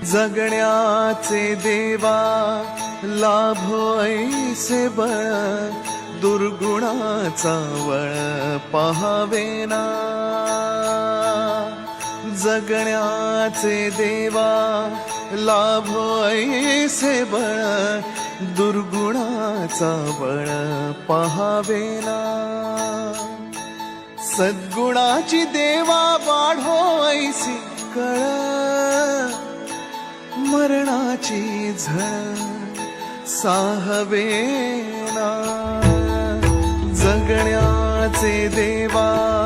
जगण्याचे देवा लाभो ऐसे बळ, दुर्गुणाचा वळ पहावेना. जगण्याचे देवा लाभो ऐसे बळ, दुर्गुणाचा बळ पहावेना. सद्गुणाची देवा वाढो ऐसी कळ, मरणाची झळ साहवेना. जगण्याचे देवा